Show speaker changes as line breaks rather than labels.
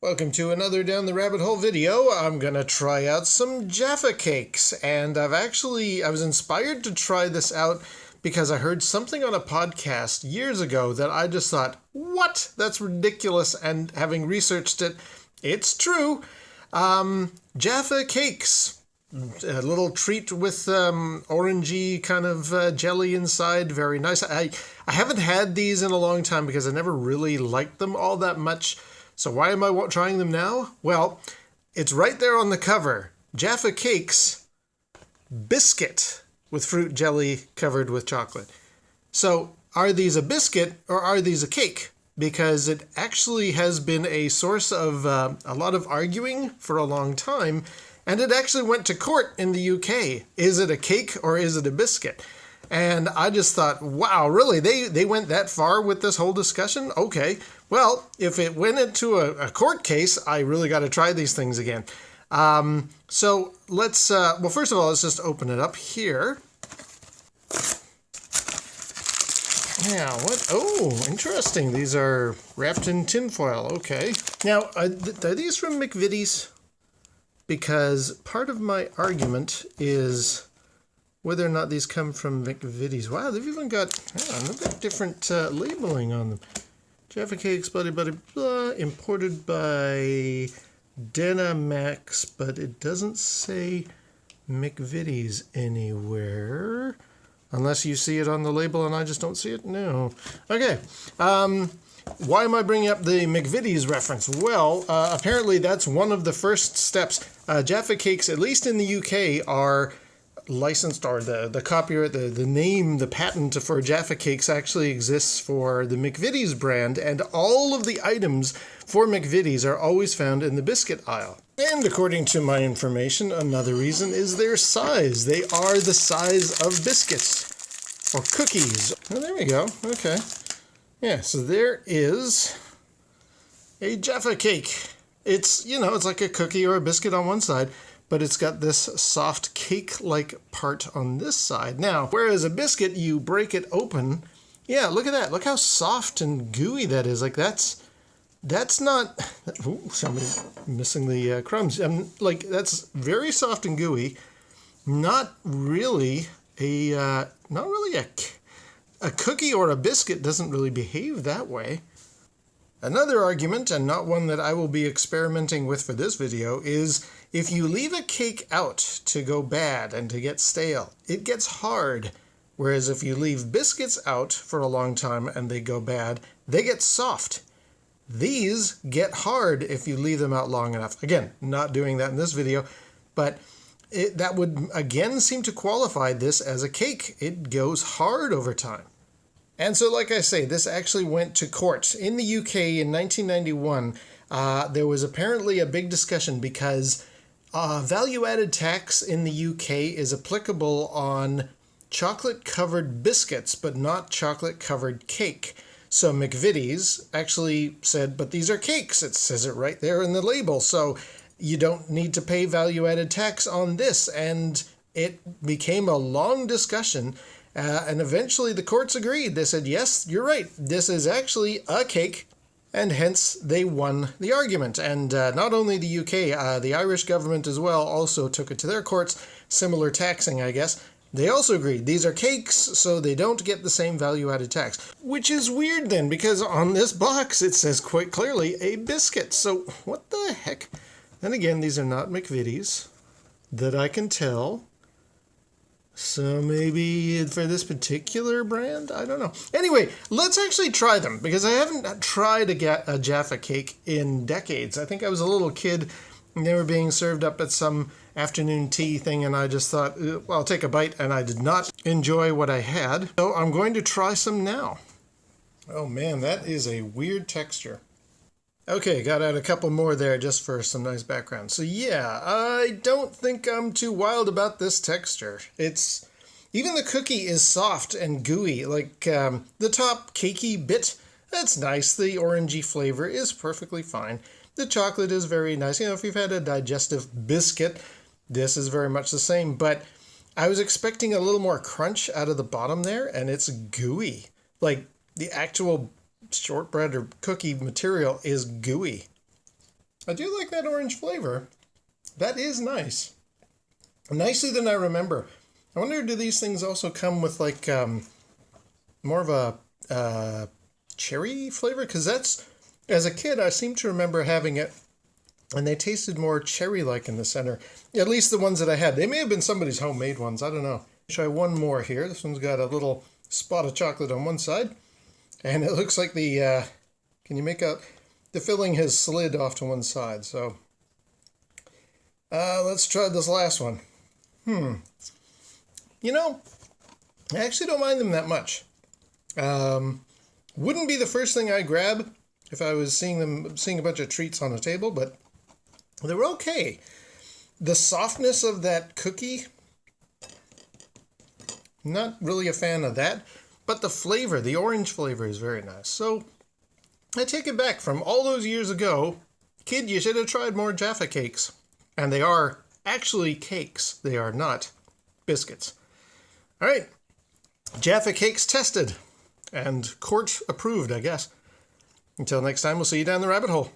Welcome to another Down the Rabbit Hole video. I'm gonna try out some Jaffa Cakes, and I was inspired to try this out because I heard something on a podcast years ago that I just thought, what? That's ridiculous, and having researched it, it's true. Jaffa Cakes. A little treat with orangey kind of jelly inside. Very nice. I haven't had these in a long time because I never really liked them all that much. So why am I trying them now? Well, it's right there on the cover. Jaffa Cakes biscuit with fruit jelly covered with chocolate. So are these a biscuit or are these a cake? Because it actually has been a source of a lot of arguing for a long time. And it actually went to court in the UK. Is it a cake or is it a biscuit? And I just thought, wow, really? They went that far with this whole discussion? Okay. Well, if it went into a court case, I really got to try these things again. So let's, well, first of all, let's just open it up here. Now, what? Oh, interesting. These are wrapped in tinfoil. Okay. Now, are these from McVitie's? Because part of my argument is whether or not these come from McVitie's. Wow, they've even got, they've got different labeling on them. Jaffa Cakes, blah, blah, blah, imported by Max, but it doesn't say McVitie's anywhere. Unless you see it on the label and I just don't see it? No. Okay. Why am I bringing up the McVitie's reference? Well, apparently that's one of the first steps. Jaffa Cakes, at least in the UK, are licensed, or the copyright, the name, the patent for Jaffa Cakes actually exists for the McVitie's brand, and all of the items for McVitie's are always found in the biscuit aisle. And according to my information, another reason is their size. They are the size of biscuits, or cookies. Oh, there we go. Okay. Yeah, so there is a Jaffa Cake. It's, it's like a cookie or a biscuit on one side, but it's got this soft cake-like part on this side. Now, whereas a biscuit, you break it open. Yeah, look at that. Look how soft and gooey that is. Like, that's not... Ooh, somebody missing the crumbs. Like, that's very soft and gooey. Not really a cookie or a biscuit doesn't really behave that way. Another argument, and not one that I will be experimenting with for this video, is if you leave a cake out to go bad and to get stale, it gets hard. Whereas if you leave biscuits out for a long time and they go bad, they get soft. These get hard if you leave them out long enough. Again, not doing that in this video, but that would again seem to qualify this as a cake. It goes hard over time. And so, like I say, this actually went to court. In the UK in 1991, there was apparently a big discussion because value-added tax in the UK is applicable on chocolate-covered biscuits, but not chocolate-covered cake. So McVitie's actually said, but these are cakes. It says it right there in the label. So you don't need to pay value-added tax on this. And it became a long discussion. And eventually the courts agreed. They said, yes, you're right. This is actually a cake. And hence they won the argument. And not only the UK, the Irish government as well also took it to their courts. Similar taxing, I guess. They also agreed. These are cakes, so they don't get the same value-added tax. Which is weird then, because on this box it says quite clearly a biscuit. So what the heck? And again, these are not McVitie's that I can tell. So maybe for this particular brand? I don't know. Anyway, let's actually try them, because I haven't tried a Jaffa Cake in decades. I think I was a little kid and they were being served up at some afternoon tea thing, and I just thought, well, I'll take a bite, and I did not enjoy what I had. So I'm going to try some now. Oh man, that is a weird texture. Okay, got out a couple more there just for some nice background. So yeah, I don't think I'm too wild about this texture. Even the cookie is soft and gooey, like the top cakey bit, that's nice. The orangey flavor is perfectly fine. The chocolate is very nice. If you've had a digestive biscuit, this is very much the same, but I was expecting a little more crunch out of the bottom there, and it's gooey. Like, the actual shortbread or cookie material is gooey. I do like that orange flavor. That is nice. Nicer than I remember. I wonder, do these things also come with like more of a cherry flavor? Because that's, as a kid, I seem to remember having it, and they tasted more cherry-like in the center. At least the ones that I had. They may have been somebody's homemade ones. I don't know. Try one more here. This one's got a little spot of chocolate on one side, and it looks like the, can you make out, the filling has slid off to one side. So let's try this last one. You know, I actually don't mind them that much. Wouldn't be the first thing I grab if I was seeing a bunch of treats on a table, but they were okay. The softness of that cookie, not really a fan of that, but the flavor, the orange flavor, is very nice. So I take it back. From all those years ago, kid, you should have tried more Jaffa Cakes. And they are actually cakes. They are not biscuits. All right, Jaffa Cakes tested and court approved, I guess. Until next time, we'll see you down the rabbit hole.